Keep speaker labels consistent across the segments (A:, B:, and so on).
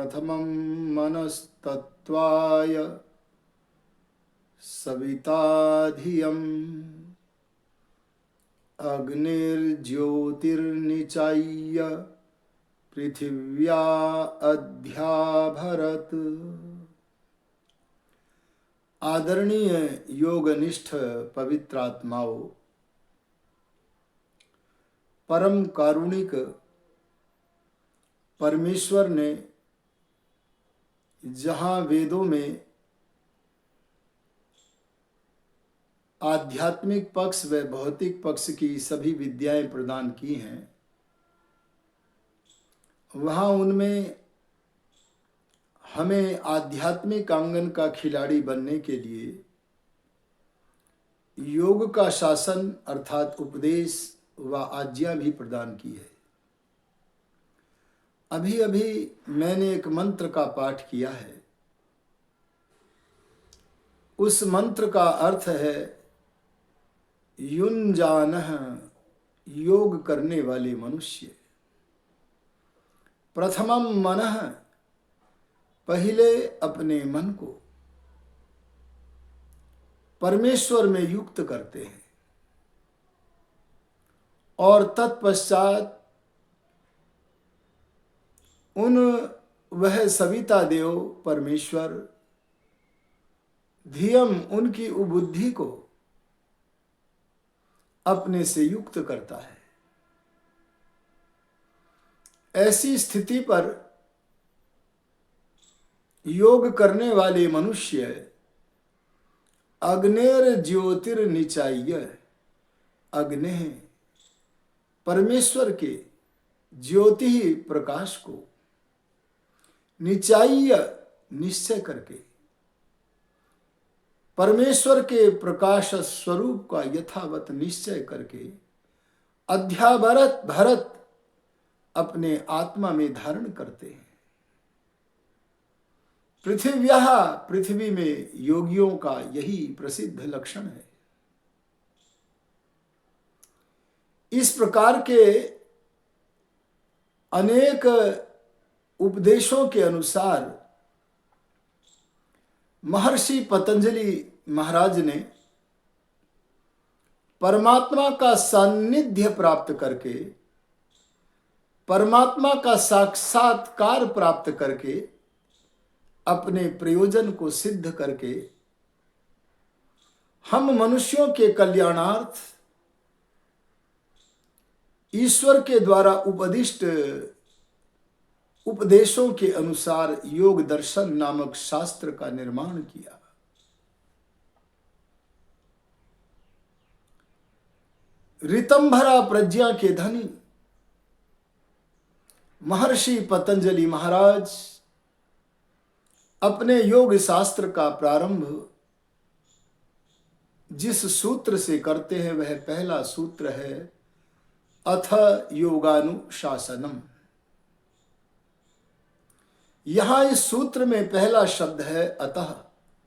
A: प्रथमं मनस्तत्त्वाय सविता धियम् अग्निर्ज्योतिर्निचाय्य पृथिव्या अध्याभरत। आदरणीय योगनिष्ठ पवित्र आत्माओं, परम कारुणिक परमेश्वर ने जहाँ वेदों में आध्यात्मिक पक्ष व भौतिक पक्ष की सभी विद्याएं प्रदान की हैं, वहाँ उनमें हमें आध्यात्मिक आंगन का खिलाड़ी बनने के लिए योग का शासन अर्थात उपदेश व आज्ञा भी प्रदान की है। अभी अभी मैंने एक मंत्र का पाठ किया है। उस मंत्र का अर्थ है युञ्जानः, योग करने वाले मनुष्य। प्रथमम मनः, पहले अपने मन को परमेश्वर में युक्त करते हैं और तत्पश्चात वह सविता देव परमेश्वर धियम, उनकी बुद्धि को अपने से युक्त करता है। ऐसी स्थिति पर योग करने वाले मनुष्य अग्नेर ज्योतिर्निचाय्य, अग्नि परमेश्वर के ज्योति प्रकाश को निचाय्य, निश्चय करके परमेश्वर के प्रकाश स्वरूप का यथावत निश्चय करके अध्याभरत भरत अपने आत्मा में धारण करते हैं। पृथिव्याः, पृथ्वी में योगियों का यही प्रसिद्ध लक्षण है। इस प्रकार के अनेक उपदेशों के अनुसार महर्षि पतंजलि महाराज ने परमात्मा का सान्निध्य प्राप्त करके, परमात्मा का साक्षात्कार प्राप्त करके, अपने प्रयोजन को सिद्ध करके हम मनुष्यों के कल्याणार्थ ईश्वर के द्वारा उपदिष्ट उपदेशों के अनुसार योग दर्शन नामक शास्त्र का निर्माण किया। ऋतंभरा प्रज्ञा के धनी महर्षि पतंजलि महाराज अपने योग शास्त्र का प्रारंभ जिस सूत्र से करते हैं वह पहला सूत्र है अथ योगानुशासनम। यहां इस सूत्र में पहला शब्द है अतः।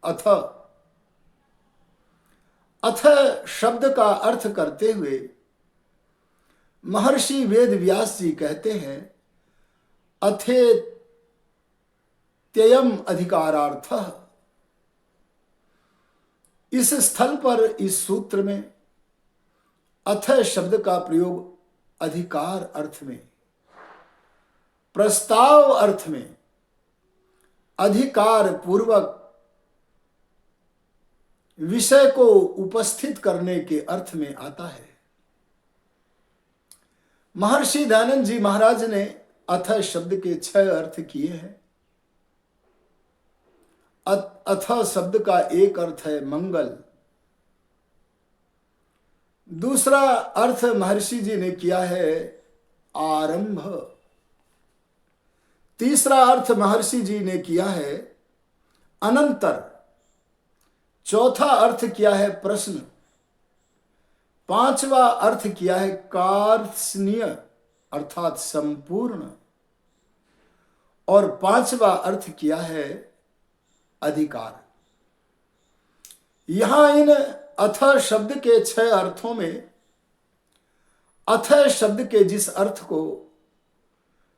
A: अथ, अथ शब्द का अर्थ करते हुए महर्षि वेद व्यास जी कहते हैं अथेत्ययम अधिकारार्थः। इस स्थल पर इस सूत्र में अथ शब्द का प्रयोग अधिकार अर्थ में, प्रस्ताव अर्थ में, अधिकार पूर्वक विषय को उपस्थित करने के अर्थ में आता है। महर्षि दयानंद जी महाराज ने अथ शब्द के 6 अर्थ किए हैं। अथ शब्द का एक अर्थ है मंगल, दूसरा अर्थ महर्षि जी ने किया है आरंभ, तीसरा अर्थ महर्षि जी ने किया है अनंतर, चौथा अर्थ किया है प्रश्न, पांचवा अर्थ किया है कार्त्स्नीय अर्थात संपूर्ण, और पांचवा अर्थ किया है अधिकार। यहां इन अथ शब्द के 6 अर्थों में अथ शब्द के जिस अर्थ को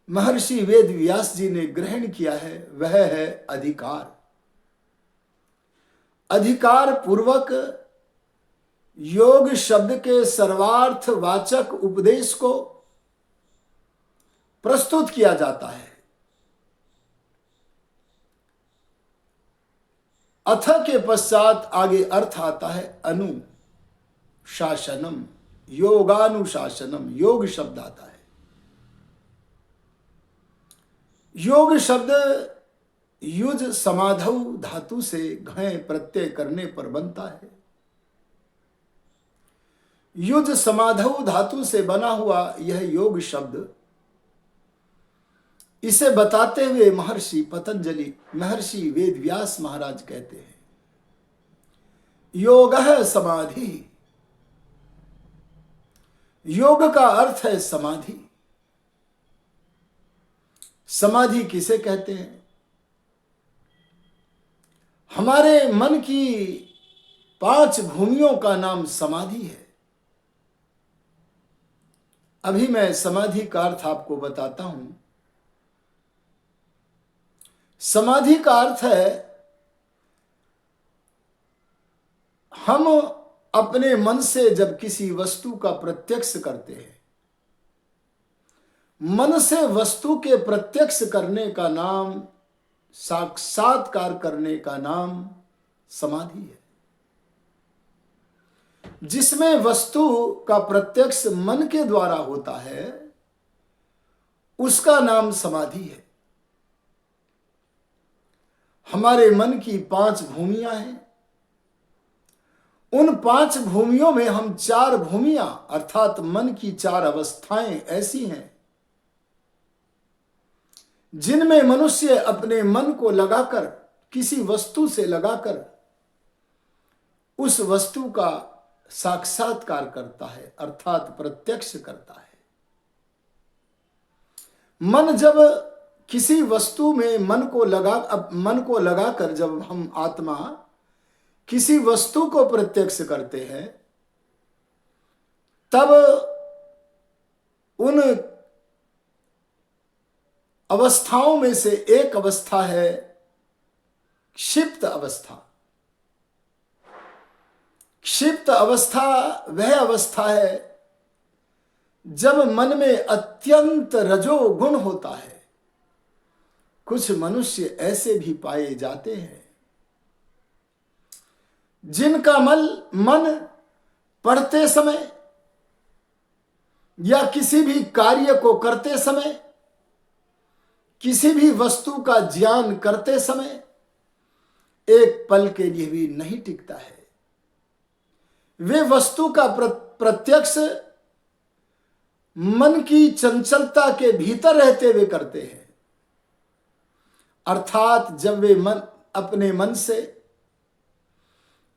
A: महर्षि वेद व्यास जी ने ग्रहण किया है वह है अधिकार। अधिकार पूर्वक योग शब्द के सर्वार्थ वाचक उपदेश को प्रस्तुत किया जाता है। अथ के पश्चात आगे अर्थ आता है अनुशासनम, योगानुशासनम, योग शब्द आता है। योग शब्द युज समाधौ धातु से घय प्रत्यय करने पर बनता है। युज समाधौ धातु से बना हुआ यह योग शब्द, इसे बताते हुए महर्षि पतंजलि, महर्षि वेदव्यास महाराज कहते हैं योगः समाधि। योग का अर्थ है समाधि। समाधि किसे कहते हैं? हमारे मन की 5 भूमियों का नाम समाधि है। अभी मैं समाधि का अर्थ आपको बताता हूं। समाधि का अर्थ है हम अपने मन से जब किसी वस्तु का प्रत्यक्ष करते हैं, मन से वस्तु के प्रत्यक्ष करने का नाम, साक्षात्कार करने का नाम समाधि है। जिसमें वस्तु का प्रत्यक्ष मन के द्वारा होता है उसका नाम समाधि है। हमारे मन की 5 भूमियां हैं। उन 5 भूमियों में हम 4 भूमियां अर्थात मन की 4 अवस्थाएं ऐसी हैं जिनमें मनुष्य अपने मन को लगाकर, किसी वस्तु से लगाकर उस वस्तु का साक्षात्कार करता है अर्थात प्रत्यक्ष करता है। मन जब किसी वस्तु में मन को लगाकर जब हम आत्मा किसी वस्तु को प्रत्यक्ष करते हैं, तब उन अवस्थाओं में से एक अवस्था है क्षिप्त अवस्था। क्षिप्त अवस्था वह अवस्था है जब मन में अत्यंत रजोगुण होता है। कुछ मनुष्य ऐसे भी पाए जाते हैं जिनका मन पढ़ते समय या किसी भी कार्य को करते समय, किसी भी वस्तु का ज्ञान करते समय एक पल के लिए भी नहीं टिकता है। वे वस्तु का प्रत्यक्ष मन की चंचलता के भीतर रहते हुए करते हैं। अर्थात जब वे अपने मन से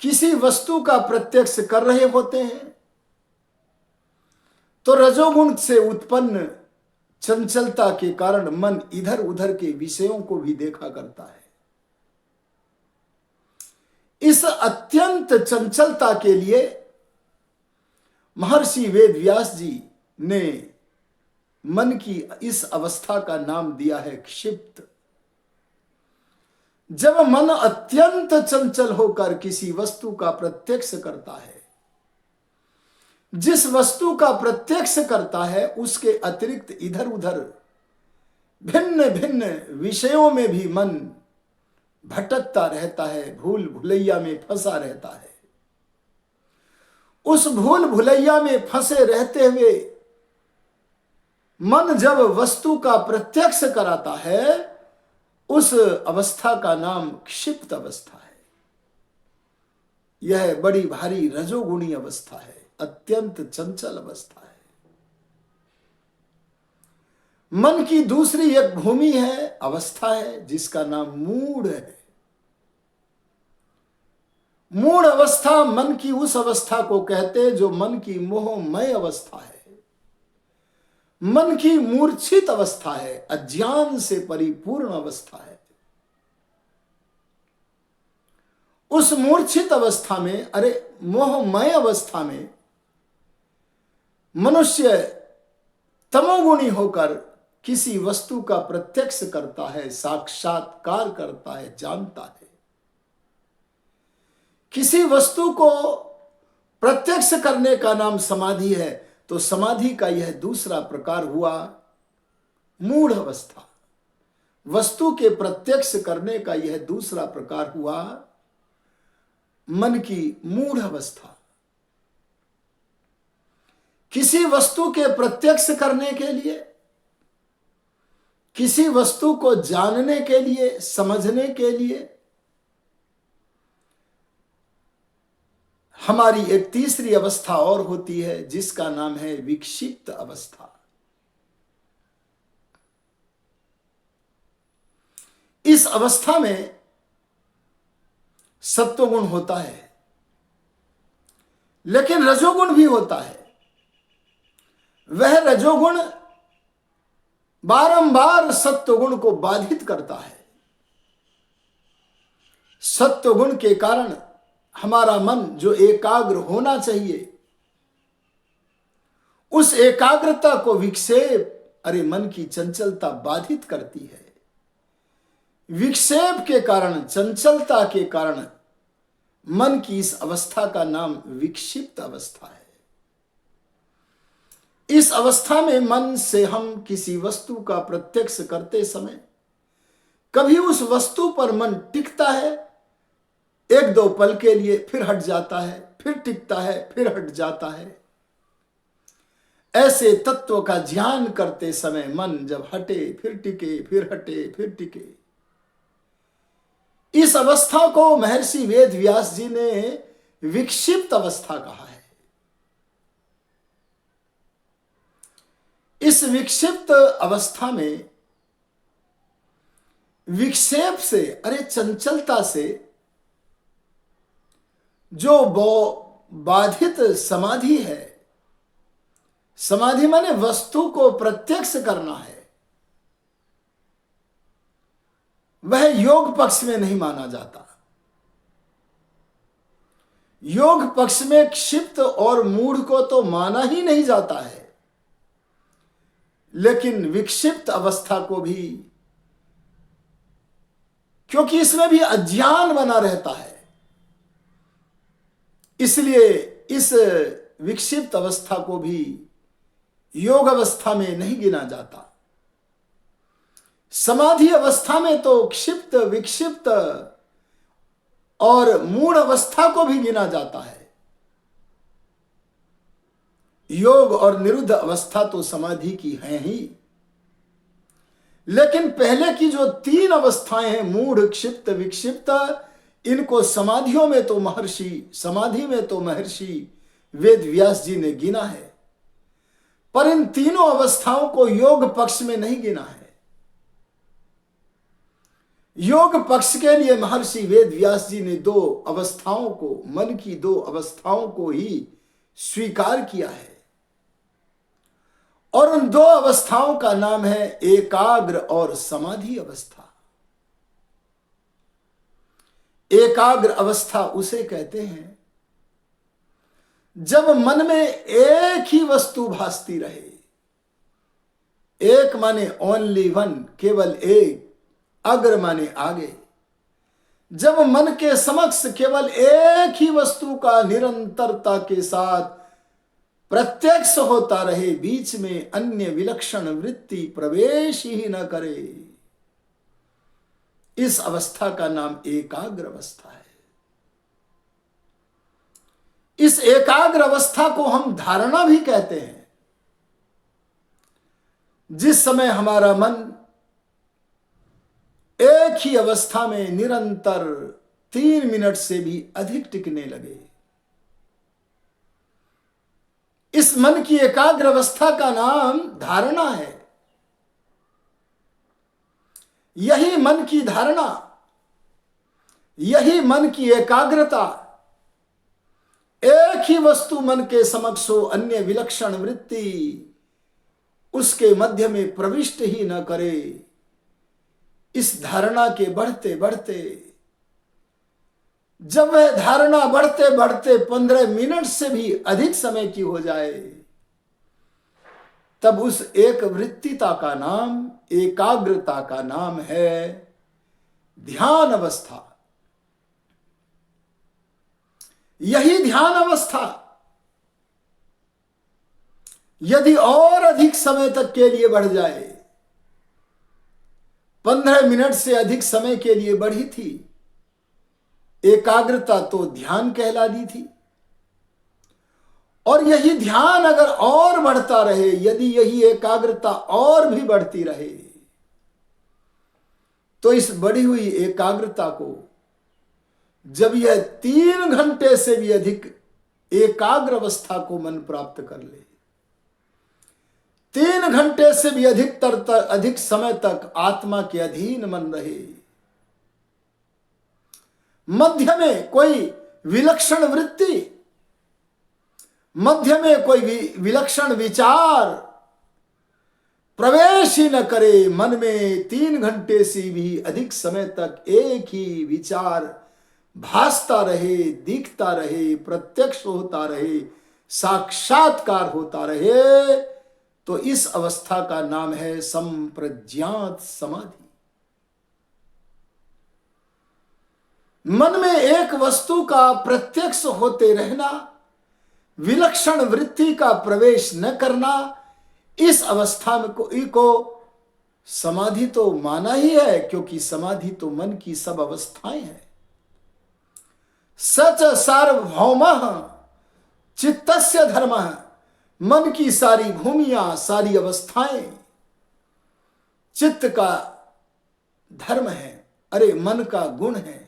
A: किसी वस्तु का प्रत्यक्ष कर रहे होते हैं तो रजोगुण से उत्पन्न चंचलता के कारण मन इधर उधर के विषयों को भी देखा करता है। इस अत्यंत चंचलता के लिए महर्षि वेदव्यास जी ने मन की इस अवस्था का नाम दिया है क्षिप्त। जब मन अत्यंत चंचल होकर किसी वस्तु का प्रत्यक्ष करता है, जिस वस्तु का प्रत्यक्ष करता है उसके अतिरिक्त इधर उधर भिन्न भिन्न विषयों में भी मन भटकता रहता है, भूल भुलैया में फंसा रहता है। उस भूल भुलैया में फंसे रहते हुए मन जब वस्तु का प्रत्यक्ष कराता है, उस अवस्था का नाम क्षिप्त अवस्था है। यह बड़ी भारी रजोगुणी अवस्था है, अत्यंत चंचल अवस्था है। मन की दूसरी एक भूमि है, अवस्था है, जिसका नाम मूढ़ है। मूढ़ अवस्था मन की उस अवस्था को कहते हैं जो मन की मोहमय अवस्था है, मन की मूर्छित अवस्था है, अज्ञान से परिपूर्ण अवस्था है। उस मूर्छित अवस्था में, मोहमय अवस्था में मनुष्य तमोगुणी होकर किसी वस्तु का प्रत्यक्ष करता है, साक्षात्कार करता है, जानता है। किसी वस्तु को प्रत्यक्ष करने का नाम समाधि है, तो समाधि का यह दूसरा प्रकार हुआ मूढ़ अवस्था। वस्तु के प्रत्यक्ष करने का यह दूसरा प्रकार हुआ मन की मूढ़ अवस्था। किसी वस्तु के प्रत्यक्ष करने के लिए, किसी वस्तु को जानने के लिए, समझने के लिए हमारी एक तीसरी अवस्था और होती है, जिसका नाम है विक्षिप्त अवस्था। इस अवस्था में सत्वगुण होता है, लेकिन रजोगुण भी होता है। वह रजोगुण बारंबार सत्वगुण को बाधित करता है। सत्वगुण के कारण हमारा मन जो एकाग्र होना चाहिए, उस एकाग्रता को विक्षेप, मन की चंचलता बाधित करती है। विक्षेप के कारण, चंचलता के कारण मन की इस अवस्था का नाम विक्षिप्त अवस्था है। इस अवस्था में मन से हम किसी वस्तु का प्रत्यक्ष करते समय कभी उस वस्तु पर मन टिकता है, एक दो पल के लिए, फिर हट जाता है, फिर टिकता है, फिर हट जाता है। ऐसे तत्व का ध्यान करते समय मन जब हटे, फिर टिके, फिर हटे, फिर टिके, इस अवस्था को महर्षि वेद व्यास जी ने विक्षिप्त अवस्था कहा है। इस विक्षिप्त अवस्था में विक्षेप से, चंचलता से जो बाधित समाधि है, समाधि माने वस्तु को प्रत्यक्ष करना है, वह योग पक्ष में नहीं माना जाता। योग पक्ष में क्षिप्त और मूढ़ को तो माना ही नहीं जाता है, लेकिन विक्षिप्त अवस्था को भी, क्योंकि इसमें भी अज्ञान बना रहता है, इसलिए इस विक्षिप्त अवस्था को भी योग अवस्था में नहीं गिना जाता। समाधि अवस्था में तो क्षिप्त, विक्षिप्त और मूढ़ अवस्था को भी गिना जाता है। योग और निरुद्ध अवस्था तो समाधि की है ही, लेकिन पहले की जो तीन अवस्थाएं हैं, मूढ़, क्षिप्त, विक्षिप्त, इनको समाधि में तो महर्षि वेद व्यास जी ने गिना है, पर इन तीनों अवस्थाओं को योग पक्ष में नहीं गिना है। योग पक्ष के लिए महर्षि वेद व्यास जी ने दो अवस्थाओं को, मन की दो अवस्थाओं को ही स्वीकार किया है, और उन दो अवस्थाओं का नाम है एकाग्र और समाधि अवस्था। एकाग्र अवस्था उसे कहते हैं जब मन में एक ही वस्तु भासती रहे। एक माने ओनली वन, केवल एक, अग्र माने आगे। जब मन के समक्ष केवल एक ही वस्तु का निरंतरता के साथ प्रत्यक्ष होता रहे, बीच में अन्य विलक्षण वृत्ति प्रवेश ही न करे, इस अवस्था का नाम एकाग्र अवस्था है। इस एकाग्र अवस्था को हम धारणा भी कहते हैं। जिस समय हमारा मन एक ही अवस्था में निरंतर 3 मिनट से भी अधिक टिकने लगे, इस मन की एकाग्र अवस्था का नाम धारणा है। यही मन की धारणा, यही मन की एकाग्रता, एक ही वस्तु मन के समक्ष हो, अन्य विलक्षण वृत्ति उसके मध्य में प्रविष्ट ही न करे, इस धारणा के बढ़ते बढ़ते, जब वह धारणा बढ़ते बढ़ते 15 मिनट से भी अधिक समय की हो जाए, तब उस एक वृत्तिता का नाम, एकाग्रता का नाम है ध्यान अवस्था। यही ध्यान अवस्था यदि और अधिक समय तक के लिए बढ़ जाए, 15 मिनट से अधिक समय के लिए बढ़ी थी, एकाग्रता तो ध्यान कहला दी थी। और यही ध्यान अगर और बढ़ता रहे, यदि यही एकाग्रता और भी बढ़ती रहे, तो इस बढ़ी हुई एकाग्रता को जब यह 3 घंटे से भी अधिक एकाग्र अवस्था को मन प्राप्त कर ले, 3 घंटे से भी अधिक समय तक आत्मा के अधीन मन रहे, मध्य में कोई विलक्षण वृत्ति, मध्य में कोई विलक्षण विचार प्रवेश ही न करे, मन में 3 घंटे से भी अधिक समय तक एक ही विचार भासता रहे, दिखता रहे, प्रत्यक्ष होता रहे, साक्षात्कार होता रहे, तो इस अवस्था का नाम है संप्रज्ञात समाधि। मन में एक वस्तु का प्रत्यक्ष होते रहना, विलक्षण वृत्ति का प्रवेश न करना, इस अवस्था में को समाधि तो माना ही है, क्योंकि समाधि तो मन की सब अवस्थाएं हैं। सच सार्वभौमः चित्तस्य धर्मः, मन की सारी भूमियां, सारी अवस्थाएं चित्त का धर्म है, अरे मन का गुण है,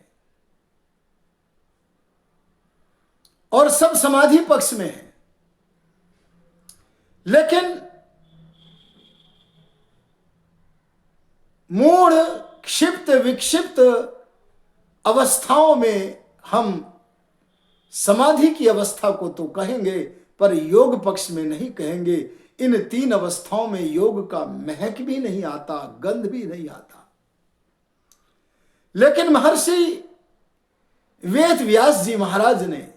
A: और सब समाधि पक्ष में है। लेकिन मूढ़ क्षिप्त विक्षिप्त अवस्थाओं में हम समाधि की अवस्था को तो कहेंगे, पर योग पक्ष में नहीं कहेंगे। इन 3 अवस्थाओं में योग का महक भी नहीं आता, गंध भी नहीं आता। लेकिन महर्षि वेद व्यास जी महाराज ने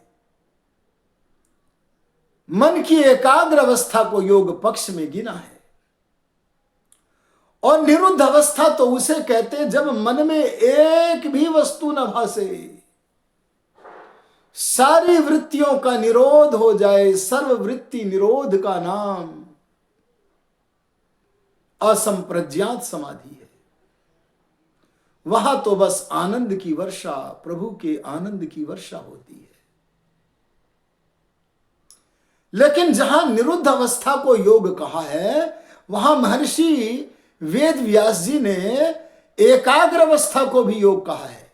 A: मन की एकाग्र अवस्था को योग पक्ष में गिना है, और निरुद्ध अवस्था तो उसे कहते जब मन में एक भी वस्तु न भासे, सारी वृत्तियों का निरोध हो जाए। सर्ववृत्ति निरोध का नाम असंप्रज्ञात समाधि है। वहां तो बस आनंद की वर्षा, प्रभु के आनंद की वर्षा होती है। लेकिन जहां निरुद्ध अवस्था को योग कहा है, वहां महर्षि वेद व्यास जी ने एकाग्र अवस्था को भी योग कहा है।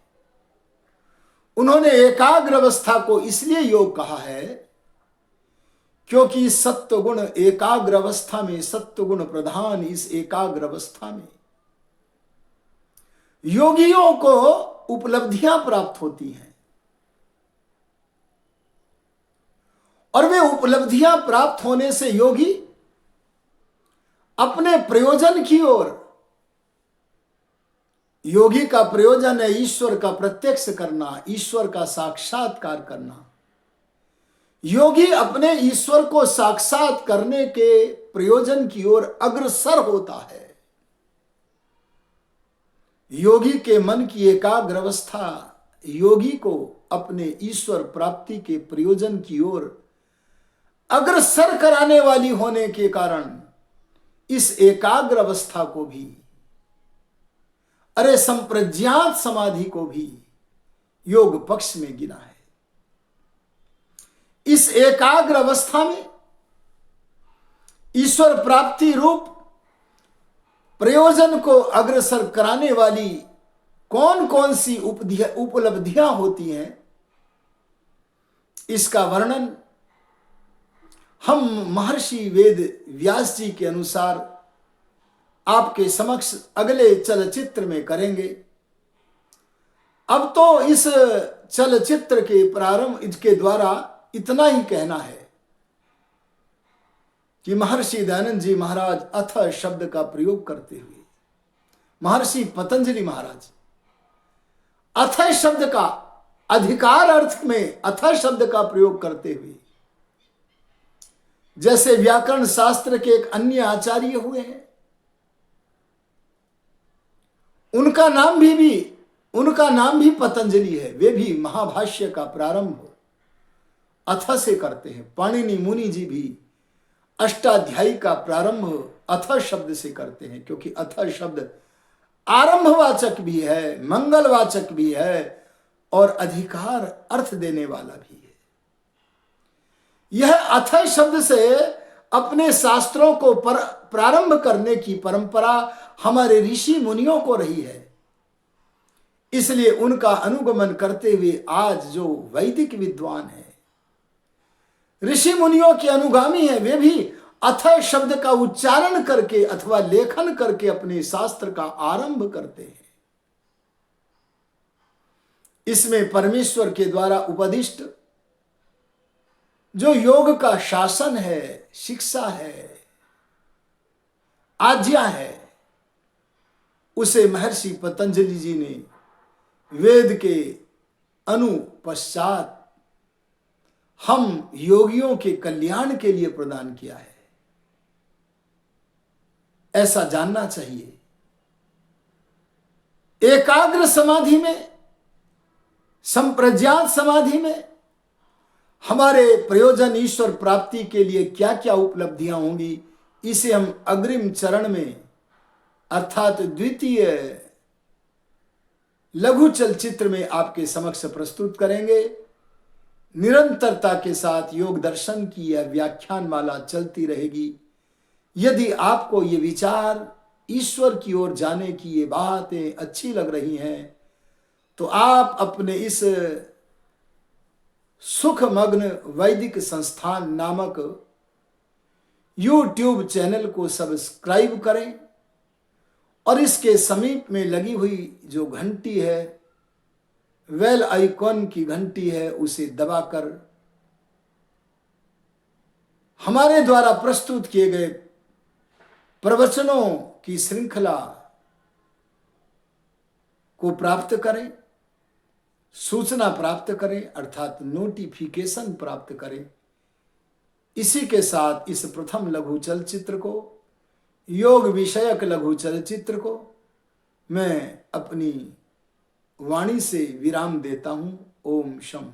A: उन्होंने एकाग्र अवस्था को इसलिए योग कहा है क्योंकि सत्व गुण एकाग्र अवस्था में, सत्व गुण प्रधान इस एकाग्र अवस्था में योगियों को उपलब्धियां प्राप्त होती हैं, और वे उपलब्धियां प्राप्त होने से योगी अपने प्रयोजन की ओर, योगी का प्रयोजन है ईश्वर का प्रत्यक्ष करना, ईश्वर का साक्षात्कार करना। योगी अपने ईश्वर को साक्षात करने के प्रयोजन की ओर अग्रसर होता है। योगी के मन की एकाग्र अवस्था योगी को अपने ईश्वर प्राप्ति के प्रयोजन की ओर अग्रसर कराने वाली होने के कारण इस एकाग्र अवस्था को भी, अरे संप्रज्ञात समाधि को भी योग पक्ष में गिना है। इस एकाग्र अवस्था में ईश्वर प्राप्ति रूप प्रयोजन को अग्रसर कराने वाली कौन कौन सी उपलब्धियां होती हैं, इसका वर्णन हम महर्षि वेद व्यास जी के अनुसार आपके समक्ष अगले चलचित्र में करेंगे। अब तो इस चलचित्र के प्रारंभ के द्वारा इतना ही कहना है कि महर्षि दयानंद जी महाराज अथ शब्द का प्रयोग करते हुए, महर्षि पतंजलि महाराज अथ शब्द का अधिकार अर्थ में अथ शब्द का प्रयोग करते हुए जैसे व्याकरण शास्त्र के एक अन्य आचार्य हुए हैं, उनका नाम भी पतंजलि है। वे भी महाभाष्य का प्रारंभ अथ से करते हैं। पाणिनि मुनि जी भी अष्टाध्यायी का प्रारंभ अथ शब्द से करते हैं, क्योंकि अथ शब्द आरंभवाचक भी है, मंगलवाचक भी है और अधिकार अर्थ देने वाला भी है। यह अथ शब्द से अपने शास्त्रों को प्रारंभ करने की परंपरा हमारे ऋषि मुनियों को रही है। इसलिए उनका अनुगमन करते हुए आज जो वैदिक विद्वान है, ऋषि मुनियों के अनुगामी है, वे भी अथ शब्द का उच्चारण करके अथवा लेखन करके अपने शास्त्र का आरंभ करते हैं। इसमें परमेश्वर के द्वारा उपदिष्ट जो योग का शासन है, शिक्षा है, आज्ञा है, उसे महर्षि पतंजलि जी ने वेद के अनुपश्चात हम योगियों के कल्याण के लिए प्रदान किया है, ऐसा जानना चाहिए। एकाग्र समाधि में, संप्रज्ञात समाधि में हमारे प्रयोजन ईश्वर प्राप्ति के लिए क्या क्या उपलब्धियां होंगी, इसे हम अग्रिम चरण में अर्थात द्वितीय लघु चलचित्र में आपके समक्ष प्रस्तुत करेंगे। निरंतरता के साथ योग दर्शन की यह व्याख्यान माला चलती रहेगी। यदि आपको ये विचार, ईश्वर की ओर जाने की ये बातें अच्छी लग रही हैं, तो आप अपने इस सुखमग्न वैदिक संस्थान नामक YouTube चैनल को सब्सक्राइब करें और इसके समीप में लगी हुई जो घंटी है, बेल आइकॉन की घंटी है, उसे दबाकर हमारे द्वारा प्रस्तुत किए गए प्रवचनों की श्रृंखला को प्राप्त करें, सूचना प्राप्त करें, अर्थात नोटिफिकेशन प्राप्त करें। इसी के साथ इस प्रथम लघु चलचित्र को, योग विषयक लघु चलचित्र को मैं अपनी वाणी से विराम देता हूं। ओम शम।